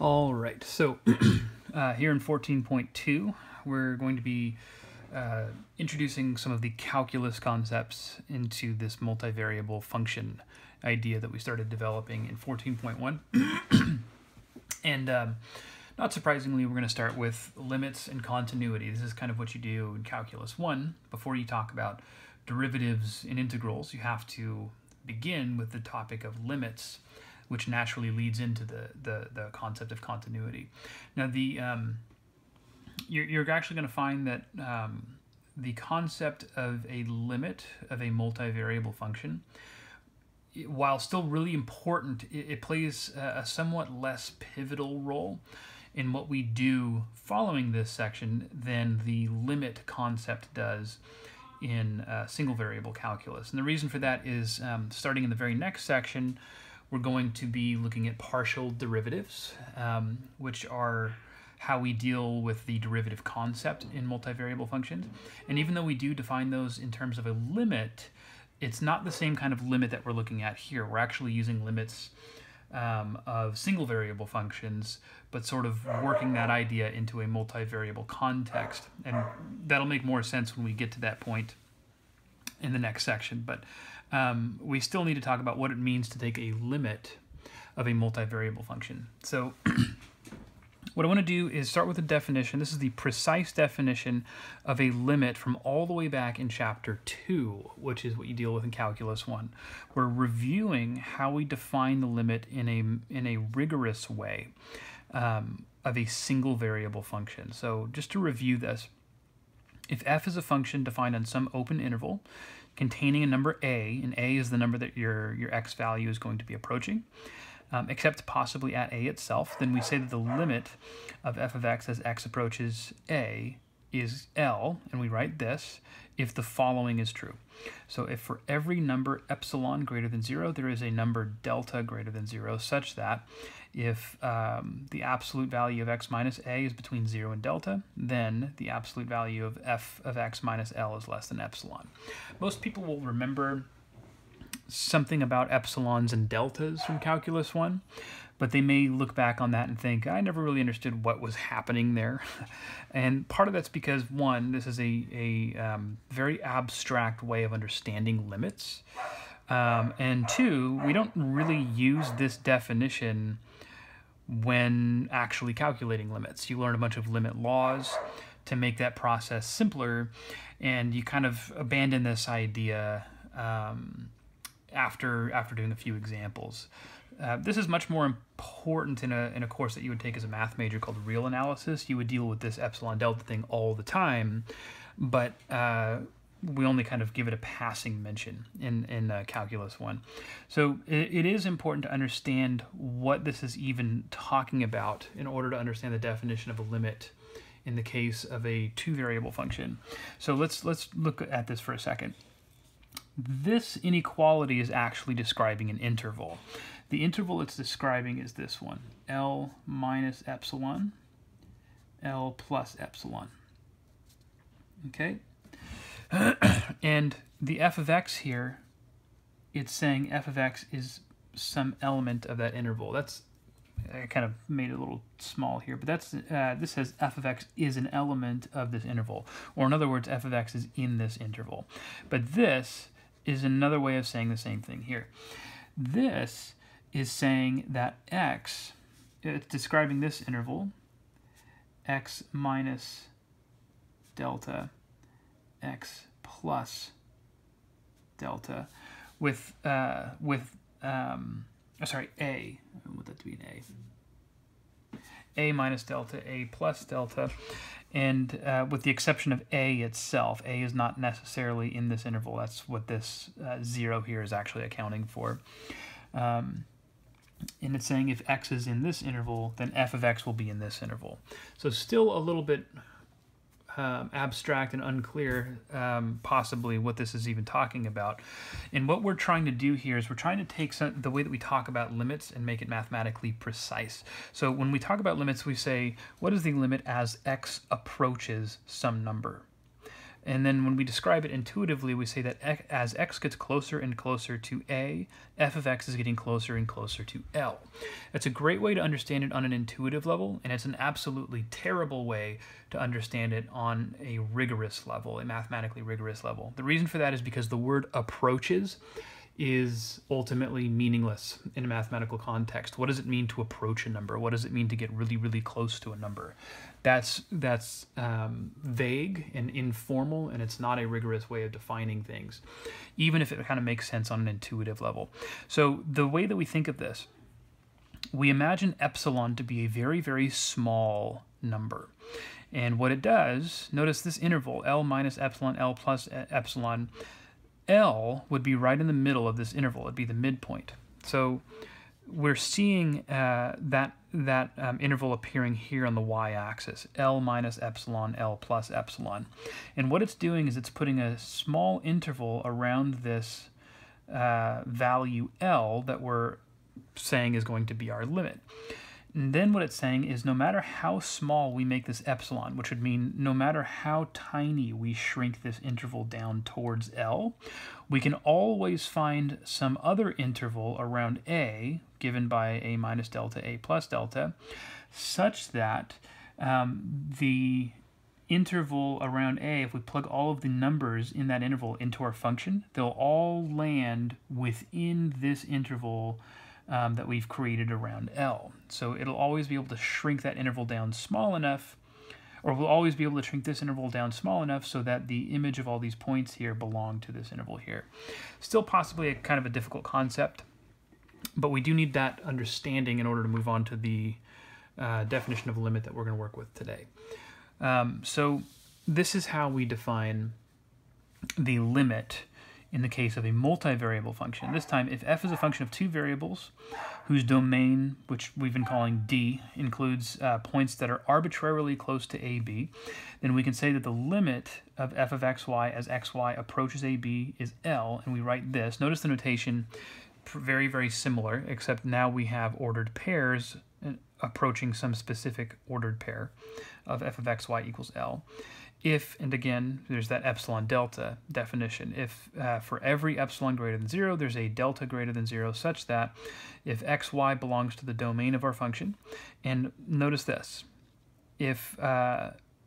All right, so here in 14.2, we're going to be introducing some of the calculus concepts into this multivariable function idea that we started developing in 14.1. And not surprisingly, we're going to start with limits and continuity. This is kind of what you do in Calculus 1. Before you talk about derivatives and integrals, you have to begin with the topic of limits, which naturally leads into the concept of continuity. Now, you're actually going to find that the concept of a limit of a multivariable function, while still really important, it plays a somewhat less pivotal role in what we do following this section than the limit concept does in single variable calculus. And the reason for that is starting in the very next section, we're going to be looking at partial derivatives, which are how we deal with the derivative concept in multivariable functions. And even though we do define those in terms of a limit, it's not the same kind of limit that we're looking at here. We're actually using limits of single variable functions, but sort of working that idea into a multivariable context. And that'll make more sense when we get to that point in the next section. But we still need to talk about what it means to take a limit of a multivariable function. So what I want to do is start with a definition. This is the precise definition of a limit from all the way back in Chapter 2, which is what you deal with in Calculus 1. We're reviewing how we define the limit in a rigorous way of a single variable function. So just to review this, if f is a function defined on some open interval containing a number a, and a is the number that your x value is going to be approaching, except possibly at a itself, then we say that the limit of f of x as x approaches a is L, and we write this if the following is true. So if for every number epsilon greater than 0, there is a number delta greater than 0, such that if the absolute value of x minus a is between 0 and delta, then the absolute value of f of x minus L is less than epsilon. Most people will remember something about epsilons and deltas from Calculus 1, but they may look back on that and think, I never really understood what was happening there. And part of that's because, one, this is a very abstract way of understanding limits, and two, we don't really use this definition when actually calculating limits. You learn a bunch of limit laws to make that process simpler, and you kind of abandon this idea after doing a few examples. This is much more important in a course that you would take as a math major called real analysis. You would deal with this epsilon delta thing all the time, but we only kind of give it a passing mention in Calculus 1. So it is important to understand what this is even talking about in order to understand the definition of a limit in the case of a two-variable function. So let's look at this for a second. This inequality is actually describing an interval. The interval it's describing is this one, L minus epsilon, L plus epsilon. Okay? And the f of x here, it's saying f of x is some element of that interval. That's, I kind of made it a little small here, but that's this says f of x is an element of this interval. Or in other words, f of x is in this interval. But this is another way of saying the same thing here. This is saying that x, it's describing this interval, x minus delta, x plus delta, with a, I want that to be an a minus delta, a plus delta, and with the exception of a itself, a is not necessarily in this interval. That's what this 0 here is actually accounting for. And it's saying if x is in this interval, then f of x will be in this interval. So still a little bit abstract and unclear, possibly, what this is even talking about. And what we're trying to do here is we're trying to take the way that we talk about limits and make it mathematically precise. So when we talk about limits, we say, what is the limit as x approaches some number? And then when we describe it intuitively, we say that as x gets closer and closer to a, f of x is getting closer and closer to L. It's a great way to understand it on an intuitive level, and it's an absolutely terrible way to understand it on a rigorous level, a mathematically rigorous level. The reason for that is because the word approaches is ultimately meaningless in a mathematical context. What does it mean to approach a number? What does it mean to get really, really close to a number? That's vague and informal, and it's not a rigorous way of defining things, even if it kind of makes sense on an intuitive level. So the way that we think of this, we imagine epsilon to be a very, very small number. And what it does, notice this interval, L minus epsilon, L plus epsilon, L would be right in the middle of this interval. It'd be the midpoint. So we're seeing that interval appearing here on the y-axis, L minus epsilon, L plus epsilon. And what it's doing is it's putting a small interval around this value L that we're saying is going to be our limit. And then what it's saying is no matter how small we make this epsilon, which would mean no matter how tiny we shrink this interval down towards L, we can always find some other interval around A, given by A minus delta, A plus delta, such that the interval around A, if we plug all of the numbers in that interval into our function, they'll all land within this interval that we've created around L. So it'll always be able to shrink that interval down small enough, or we'll always be able to shrink this interval down small enough so that the image of all these points here belong to this interval here. Still possibly a kind of a difficult concept, but we do need that understanding in order to move on to the definition of a limit that we're going to work with today. So this is how we define the limit in the case of a multivariable function. This time, if f is a function of two variables whose domain, which we've been calling D, includes points that are arbitrarily close to AB, then we can say that the limit of f of xy as xy approaches AB is L, and we write this. Notice the notation, very, very similar, except now we have ordered pairs approaching some specific ordered pair of f of xy equals L. If, and again, there's that epsilon delta definition. If for every epsilon greater than 0, there's a delta greater than 0, such that if xy belongs to the domain of our function, and notice this, if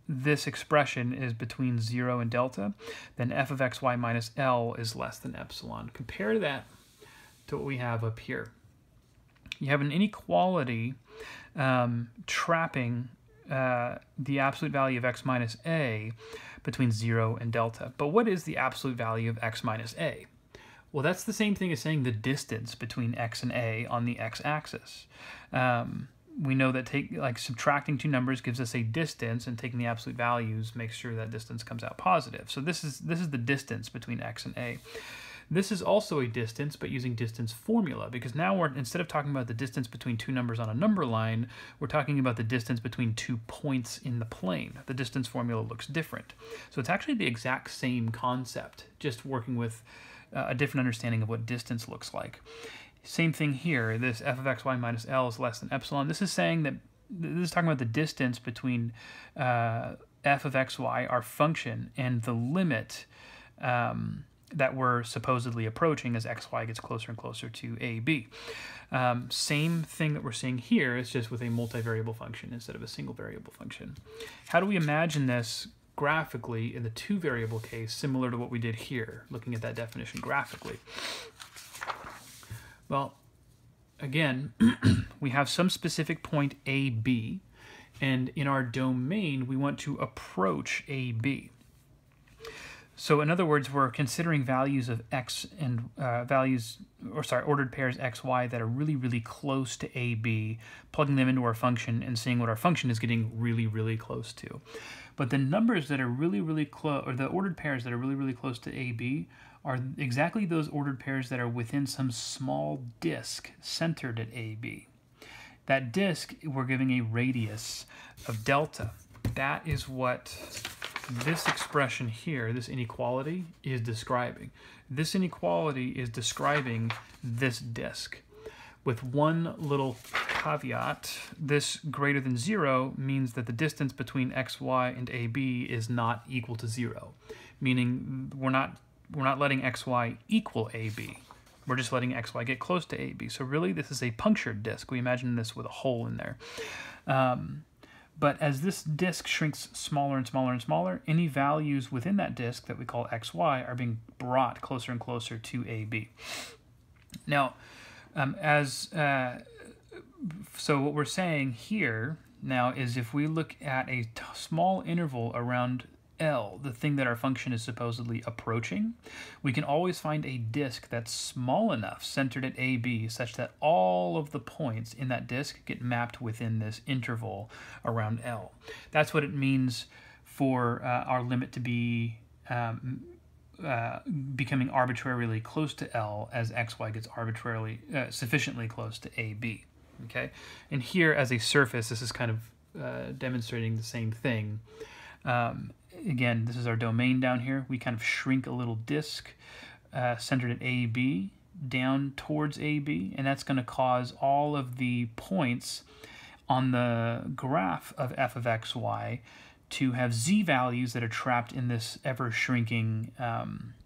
this expression is between 0 and delta, then f of xy minus L is less than epsilon. Compare that to what we have up here. You have an inequality trapping the absolute value of x minus a between 0 and delta. But what is the absolute value of x minus a? Well, that's the same thing as saying the distance between x and a on the x-axis. We know that subtracting two numbers gives us a distance, and taking the absolute values makes sure that distance comes out positive. So this is the distance between x and a. This is also a distance, but using distance formula, because now we're, instead of talking about the distance between two numbers on a number line, we're talking about the distance between 2 points in the plane. The distance formula looks different. So it's actually the exact same concept, just working with a different understanding of what distance looks like. Same thing here, this f of xy minus L is less than epsilon. This is saying that, this is talking about the distance between f of xy, our function, and the limit that we're supposedly approaching as xy gets closer and closer to AB. Same thing that we're seeing here, it's just with a multivariable function instead of a single variable function. How do we imagine this graphically in the two variable case, similar to what we did here, looking at that definition graphically? Well, again, we have some specific point AB, and in our domain, we want to approach AB. So in other words, we're considering values of x and ordered pairs x, y that are really, really close to AB, plugging them into our function and seeing what our function is getting really, really close to. But the numbers that are really, really close, or the ordered pairs that are really, really close to AB, are exactly those ordered pairs that are within some small disk centered at AB. That disk, we're giving a radius of delta. That is what this expression here, this inequality, is describing. This inequality is describing this disk with one little caveat, this greater than 0 means that the distance between xy and AB is not equal to 0, meaning we're not letting xy equal AB. We're just letting xy get close to AB. So really, this is a punctured disk. We imagine this with a hole in there. But as this disk shrinks smaller and smaller and smaller, any values within that disk that we call xy are being brought closer and closer to AB. Now, so what we're saying here now is if we look at a small interval around L, the thing that our function is supposedly approaching, we can always find a disk that's small enough, centered at AB, such that all of the points in that disk get mapped within this interval around L. That's what it means for our limit to be becoming arbitrarily close to L as xy gets arbitrarily sufficiently close to AB. Okay, and here as a surface, this is kind of demonstrating the same thing. Again, this is our domain down here. We kind of shrink a little disk centered at AB down towards AB, and that's going to cause all of the points on the graph of f of xy to have z values that are trapped in this ever-shrinking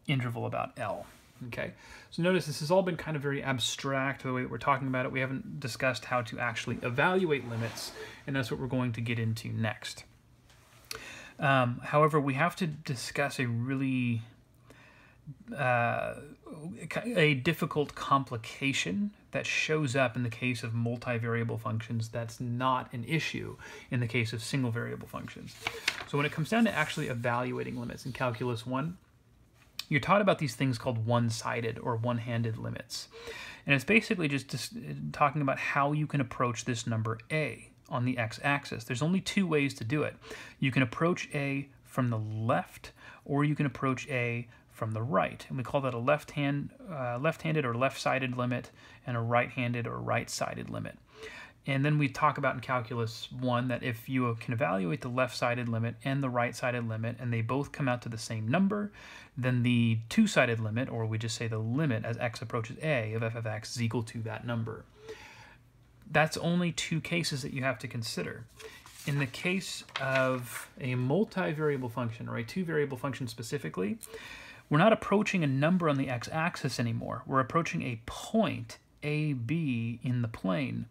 interval about L. Okay, so notice this has all been kind of very abstract the way that we're talking about it. We haven't discussed how to actually evaluate limits, and that's what we're going to get into next. However, we have to discuss a really a difficult complication that shows up in the case of multivariable functions that's not an issue in the case of single variable functions. So when it comes down to actually evaluating limits in Calculus 1, you're taught about these things called one-sided or one-handed limits. And it's basically just talking about how you can approach this number a on the x-axis. There's only two ways to do it. You can approach a from the left, or you can approach a from the right. And we call that a left-handed or left-sided limit and a right-handed or right-sided limit. And then we talk about in Calculus 1 that if you can evaluate the left-sided limit and the right-sided limit and they both come out to the same number, then the two-sided limit, or we just say the limit as x approaches a of f of x is equal to that number. That's only two cases that you have to consider. In the case of a multivariable function, or a two-variable function specifically, we're not approaching a number on the x-axis anymore. We're approaching a point, AB, in the plane.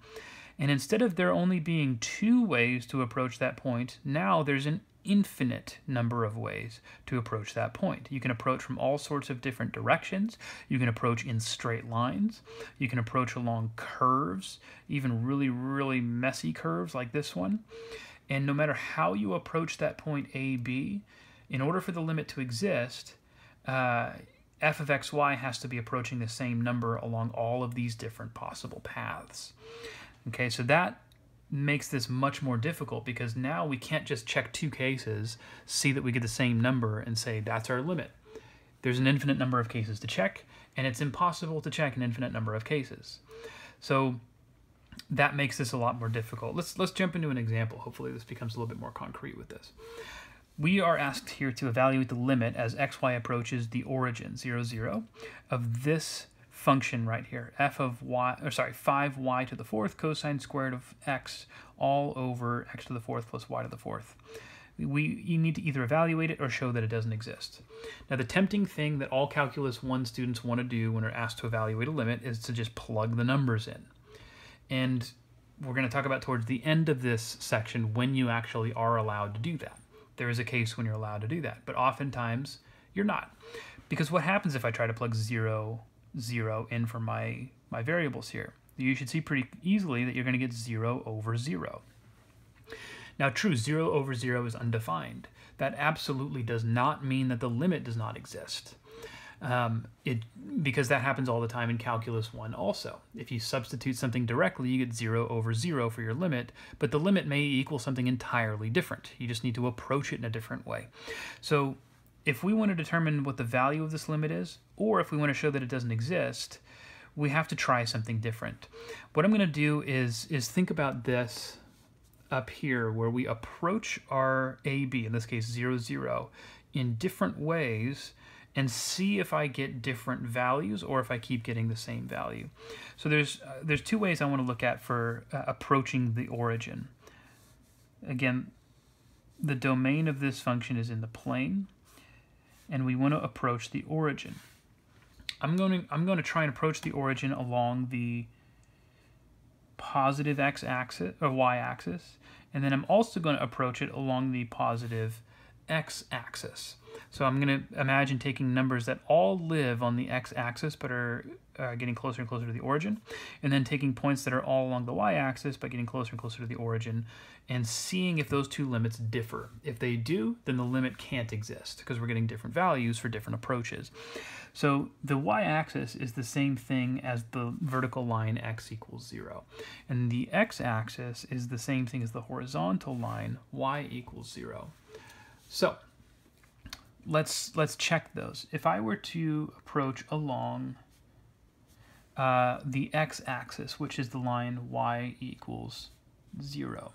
And instead of there only being two ways to approach that point, now there's an infinite number of ways to approach that point. You can approach from all sorts of different directions. You can approach in straight lines. You can approach along curves, even really, really messy curves like this one. And no matter how you approach that point AB, in order for the limit to exist, f of xy has to be approaching the same number along all of these different possible paths. Okay, so that makes this much more difficult because now we can't just check two cases, see that we get the same number, and say that's our limit. There's an infinite number of cases to check, and it's impossible to check an infinite number of cases. So that makes this a lot more difficult. Let's jump into an example. Hopefully this becomes a little bit more concrete with this. We are asked here to evaluate the limit as xy approaches the origin, 0, 0, of this function right here, f of y, or sorry, 5y to the fourth cosine squared of x all over x to the fourth plus y to the fourth. You need to either evaluate it or show that it doesn't exist. Now, the tempting thing that all Calculus 1 students want to do when they're asked to evaluate a limit is to just plug the numbers in. And we're going to talk about towards the end of this section when you actually are allowed to do that. There is a case when you're allowed to do that, but oftentimes you're not. Because what happens if I try to plug 0, 0 in for my variables here? You should see pretty easily that you're going to get 0 over 0. Now, true, 0 over 0 is undefined. That absolutely does not mean that the limit does not exist. Because that happens all the time in Calculus 1 also. If you substitute something directly, you get 0 over 0 for your limit, but the limit may equal something entirely different. You just need to approach it in a different way. So if we want to determine what the value of this limit is, or if we want to show that it doesn't exist, we have to try something different. What I'm going to do is think about this up here where we approach our AB, in this case 0, 0, in different ways, and see if I get different values or if I keep getting the same value. So there's two ways I want to look at for approaching the origin. Again, the domain of this function is in the plane, and we want to approach the origin. I'm going to try and approach the origin along the positive x-axis or y-axis, and then I'm also going to approach it along the positive x-axis. So I'm going to imagine taking numbers that all live on the x-axis but are getting closer and closer to the origin, and then taking points that are all along the y-axis but getting closer and closer to the origin, and seeing if those two limits differ. If they do, then the limit can't exist because we're getting different values for different approaches. So the y-axis is the same thing as the vertical line x equals 0. And the x-axis is the same thing as the horizontal line y equals 0. So let's check those. If I were to approach along the x-axis, which is the line y equals 0,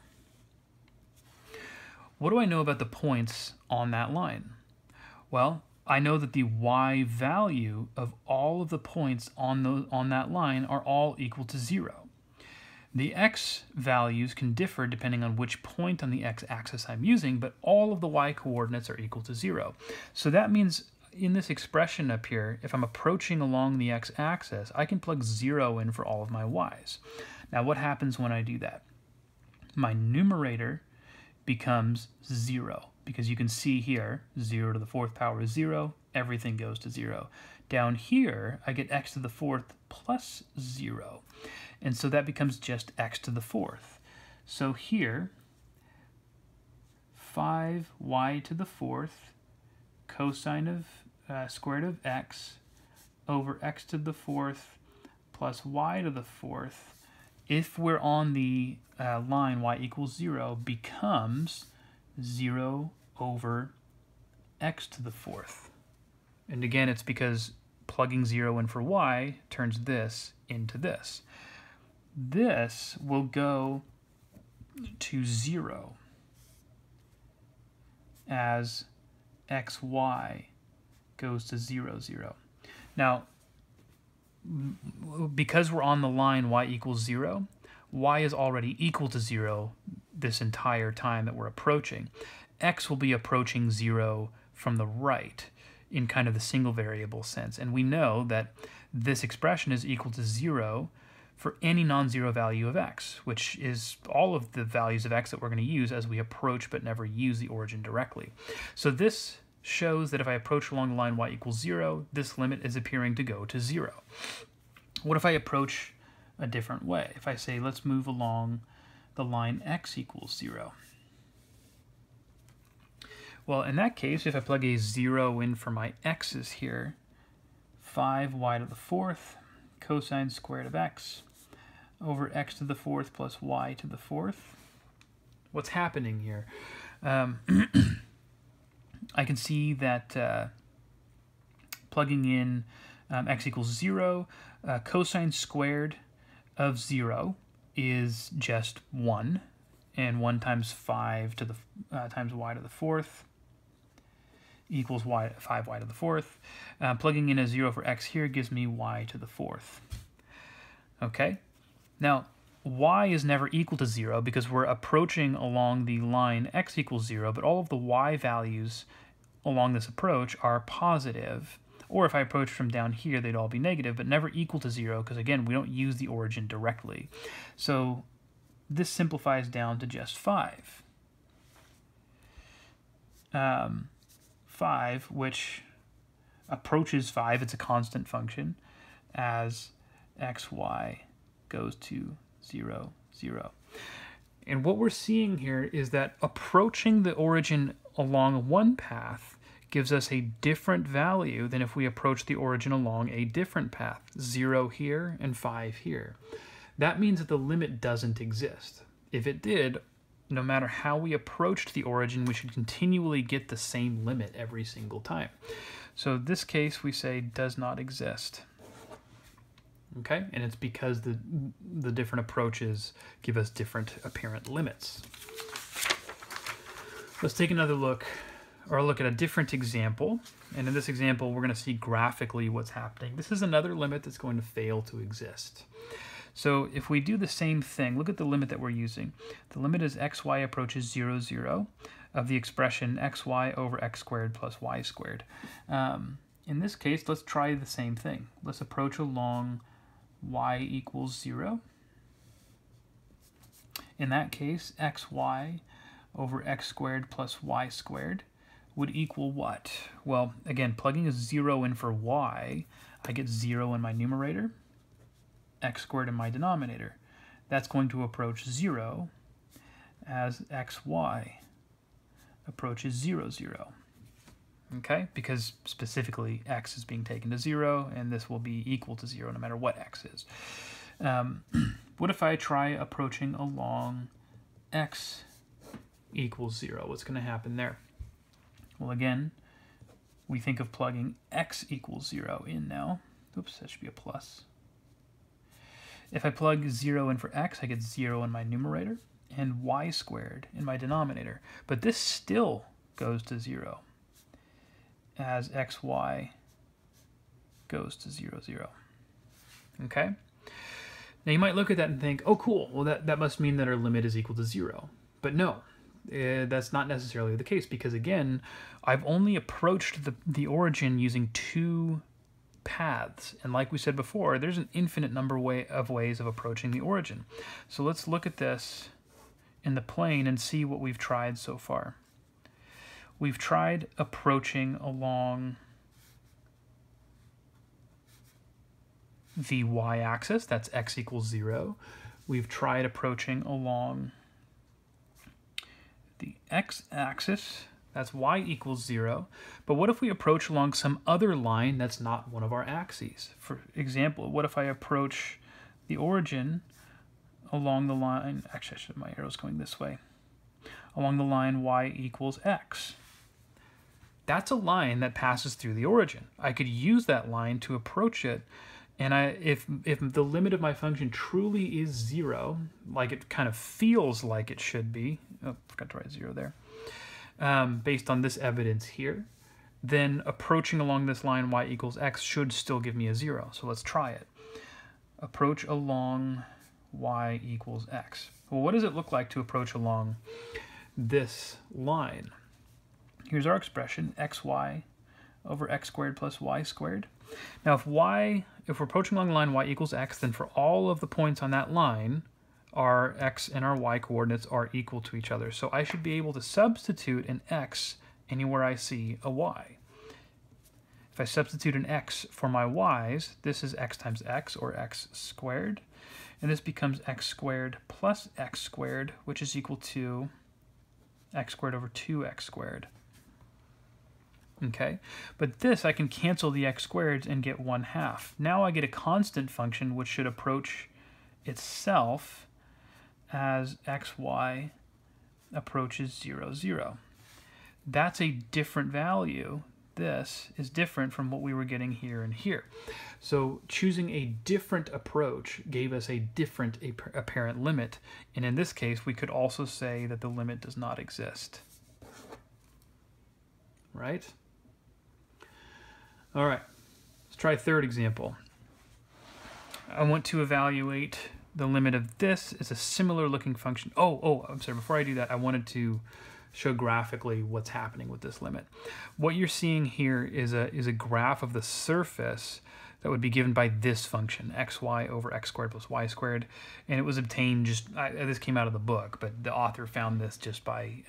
what do I know about the points on that line? Well, I know that the y value of all of the points on that line are all equal to 0. The x values can differ depending on which point on the x-axis I'm using, but all of the y coordinates are equal to 0. So that means in this expression up here, if I'm approaching along the x-axis, I can plug 0 in for all of my y's. Now what happens when I do that? My numerator becomes 0, because you can see here 0 to the 4th power is 0, everything goes to 0. Down here I get x to the 4th plus 0, and so that becomes just x to the 4th. So here 5y to the 4th cosine of square root of x over x to the 4th plus y to the 4th, if we're on the line y equals 0, becomes 0 over x to the 4th. And again, it's because plugging 0 in for y turns this into this. This will go to 0 as xy goes to 0, 0. Now, because we're on the line y equals 0, y is already equal to 0 this entire time that we're approaching. X will be approaching 0 from the right in kind of the single variable sense. And we know that this expression is equal to 0 for any non-zero value of x, which is all of the values of x that we're going to use as we approach but never use the origin directly. So this shows that if I approach along the line y equals 0, this limit is appearing to go to 0. What if I approach a different way? If I say, let's move along the line x equals 0. Well, in that case, if I plug a 0 in for my x's here, 5y to the 4th cosine squared of x over x to the 4th plus y to the 4th. What's happening here? I can see that plugging in x equals 0, cosine squared of 0 is just 1, and 1 times 5 to the times y to the 4th equals 5y to the 4th. Plugging in a 0 for x here gives me y to the 4th. Okay, now y is never equal to 0 because we're approaching along the line x equals 0, but all of the y values along this approach are positive, or if I approach from down here, they'd all be negative, but never equal to 0 because, again, we don't use the origin directly. So this simplifies down to just 5. 5, which approaches 5, it's a constant function, as xy goes to 0, 0. And what we're seeing here is that approaching the origin along one path gives us a different value than if we approach the origin along a different path, 0 here and 5 here. That means that the limit doesn't exist. If it did, no matter how we approached the origin, we should continually get the same limit every single time. So in this case, we say does not exist. Okay, and it's because the different approaches give us different apparent limits. Let's take another look or look at a different example. And in this example, we're going to see graphically what's happening. This is another limit that's going to fail to exist. So if we do the same thing, look at the limit that we're using. The limit is xy approaches 0, 0 of the expression xy over x squared plus y squared. In this case, let's try the same thing. Let's approach along y equals 0. In that case, xy over x squared plus y squared would equal what? Well, again, plugging a 0 in for y, I get 0 in my numerator, x squared in my denominator. That's going to approach 0 as xy approaches 0, 0. Okay, because specifically x is being taken to 0, and this will be equal to 0 no matter what x is. What if I try approaching along x equals 0? What's going to happen there? Well, again, we think of plugging x equals 0 in now. Oops, that should be a plus. If I plug 0 in for x, I get 0 in my numerator and y squared in my denominator. But this still goes to 0 as xy goes to 0, 0. Okay? Now you might look at that and think, oh cool, well that must mean that our limit is equal to 0. But no, that's not necessarily the case, because again, I've only approached the origin using 2 paths. And like we said before, there's an infinite number of ways of approaching the origin. So let's look at this in the plane and see what we've tried so far. We've tried approaching along the y-axis, that's x equals 0. We've tried approaching along the x-axis, that's y equals 0. But what if we approach along some other line that's not one of our axes? For example, what if I approach the origin along the line, actually my arrow's going this way, along the line y equals x? That's a line that passes through the origin. I could use that line to approach it, and if the limit of my function truly is 0, like it kind of feels like it should be, oh, forgot to write 0 there, based on this evidence here, then approaching along this line y equals x should still give me a 0. So let's try it. Approach along y equals x. Well, what does it look like to approach along this line? Here's our expression, xy over x squared plus y squared. Now if we're approaching along the line y equals x, then for all of the points on that line, our x and our y coordinates are equal to each other. So I should be able to substitute an x anywhere I see a y. If I substitute an x for my y's, this is x times x, or x squared. And this becomes x squared plus x squared, which is equal to x squared over 2x squared. Okay, but this I can cancel the x squareds and get 1/2. Now I get a constant function which should approach itself as xy approaches 0, 0. That's a different value. This is different from what we were getting here and here. So choosing a different approach gave us a different apparent limit. And in this case, we could also say that the limit does not exist. Right? All right, let's try a third example. I want to evaluate the limit of this as a similar looking function. Oh, I'm sorry, before I do that, I wanted to show graphically what's happening with this limit. What you're seeing here is a graph of the surface that would be given by this function, xy over x squared plus y squared, and it was obtained this came out of the book, but the author found this just by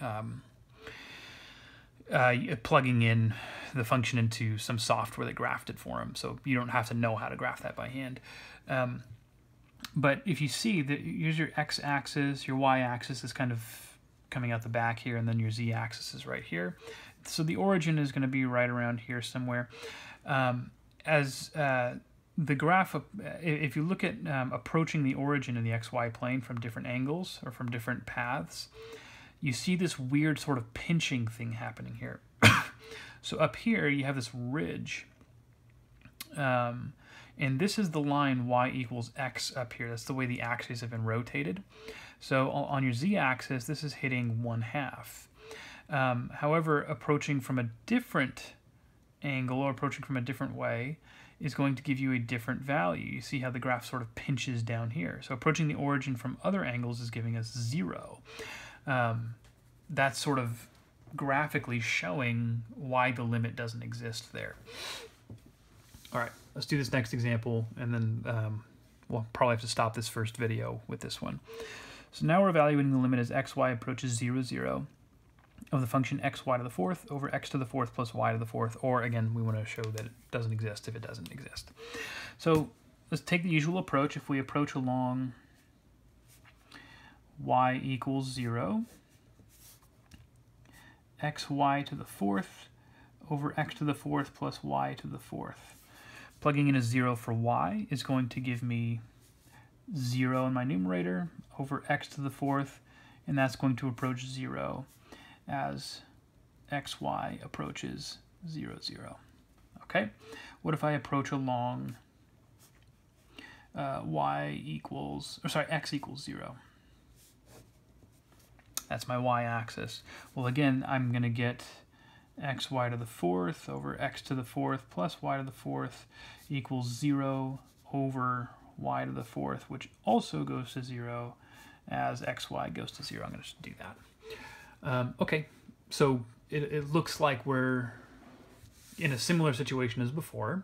plugging in the function into some software that graphed it for him, so you don't have to know how to graph that by hand. But if you see that, here's your x-axis, your y-axis is kind of coming out the back here, and then your z-axis is right here. So the origin is going to be right around here somewhere. The graph, if you look at approaching the origin in the xy plane from different angles or from different paths, you see this weird sort of pinching thing happening here. So up here you have this ridge, and this is the line y equals x up here. That's the way the axes have been rotated. So on your z-axis, this is hitting 1/2. However, approaching from a different angle or approaching from a different way is going to give you a different value. You see how the graph sort of pinches down here. So approaching the origin from other angles is giving us 0. That's sort of graphically showing why the limit doesn't exist there. All right, let's do this next example, and then we'll probably have to stop this first video with this one. So now we're evaluating the limit as xy approaches 0, 0 of the function xy to the fourth over x to the fourth plus y to the fourth, or again, we want to show that it doesn't exist if it doesn't exist. So let's take the usual approach. If we approach along y equals 0, xy to the fourth over x to the fourth plus y to the fourth. Plugging in a 0 for y is going to give me 0 in my numerator over x to the fourth, and that's going to approach 0 as xy approaches 0, 0. Okay? What if I approach along x equals 0? That's my y-axis. Well, again, I'm going to get xy to the fourth over x to the fourth plus y to the fourth equals 0 over y to the fourth, which also goes to 0 as xy goes to 0. I'm going to do that. Okay, so it looks like we're in a similar situation as before.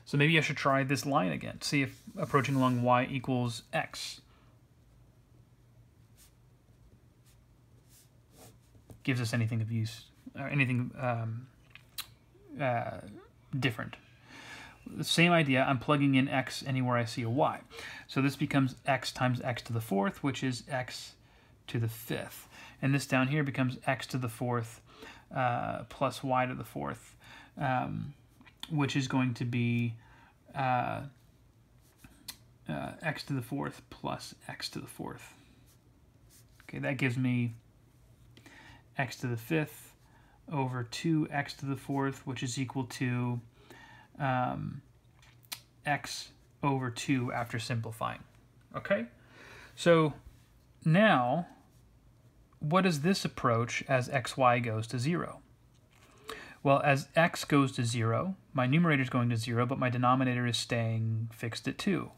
So maybe I should try this line again. See if approaching along y equals x gives us anything of use, or anything different. The same idea, I'm plugging in x anywhere I see a y. So this becomes x times x to the fourth, which is x to the fifth. And this down here becomes x to the fourth plus y to the fourth, which is going to be x to the fourth plus x to the fourth. Okay, that gives me x to the fifth over 2x to the fourth, which is equal to x over 2 after simplifying. Okay, so now what does this approach as xy goes to 0? Well, as x goes to 0, my numerator is going to 0, but my denominator is staying fixed at 2.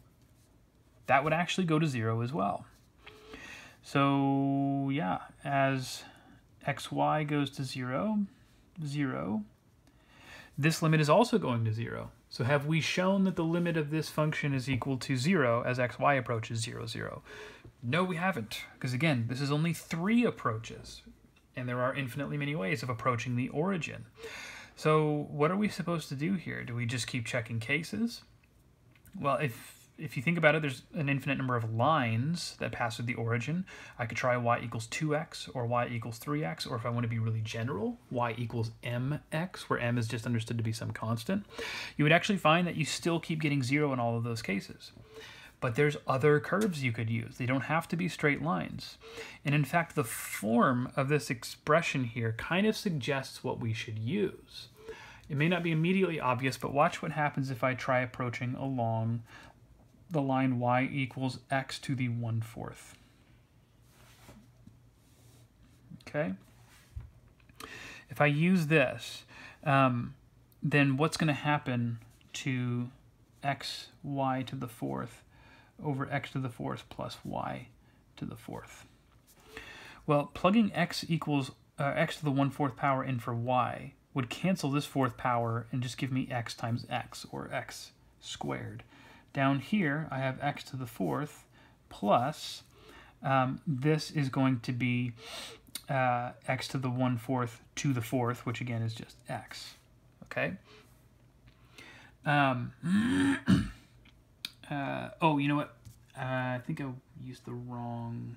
That would actually go to 0 as well. So yeah, as xy goes to 0, 0, this limit is also going to 0. So have we shown that the limit of this function is equal to 0 as xy approaches 0, 0? No, we haven't, because again, this is only 3 approaches, and there are infinitely many ways of approaching the origin. So what are we supposed to do here? Do we just keep checking cases? Well, if you think about it, there's an infinite number of lines that pass through the origin. I could try y equals 2x or y equals 3x, or if I want to be really general, y equals mx, where m is just understood to be some constant. You would actually find that you still keep getting 0 in all of those cases. But there's other curves you could use. They don't have to be straight lines. And in fact, the form of this expression here kind of suggests what we should use. It may not be immediately obvious, but watch what happens if I try approaching along the line y equals x to the 1/4. Okay? If I use this, then what's going to happen to xy to the fourth over x to the fourth plus y to the fourth? Well, plugging x equals x to the 1/4 power in for y would cancel this fourth power and just give me x times x, or x squared. Down here, I have x to the fourth plus, this is going to be x to the 1/4 to the fourth, which again is just x. Okay? Oh, you know what? I think I used the wrong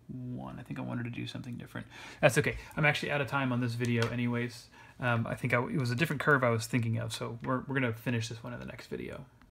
one. I think I wanted to do something different. That's okay. I'm actually out of time on this video anyways. I think it was a different curve I was thinking of, so we're going to finish this one in the next video.